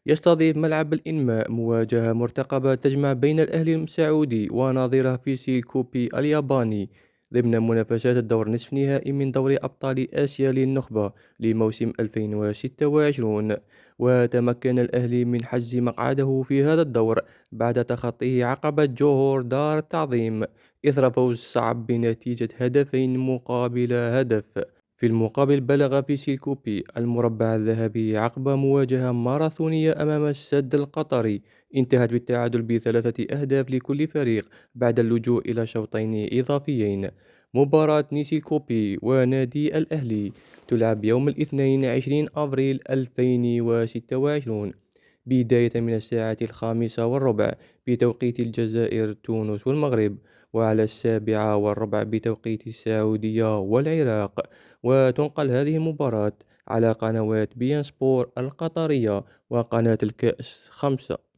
يستضيف ملعب الإنماء مواجهة مرتقبة تجمع بين الأهلي السعودي ونظيره فيسي كوبي الياباني ضمن منافسات الدور نصف نهائي من دوري أبطال آسيا للنخبة لموسم 2026. وتمكن الأهلي من حجز مقعده في هذا الدور بعد تخطيه عقبة جوهور دار التعظيم إثر فوز صعب بنتيجة هدفين مقابل هدف. في المقابل بلغ بيسيل كوبي المربع الذهبي عقب مواجهة ماراثونية أمام السد القطري انتهت بالتعادل بثلاثة أهداف لكل فريق بعد اللجوء إلى شوطين إضافيين. مباراة نيسي كوبي ونادي الأهلي تلعب يوم الاثنين 20 أبريل 2026 بداية من الساعة 5:15 بتوقيت الجزائر تونس والمغرب، وعلى 7:15 بتوقيت السعودية والعراق. وتنقل هذه المباراة على قنوات بين سبور القطرية وقناة الكأس 5.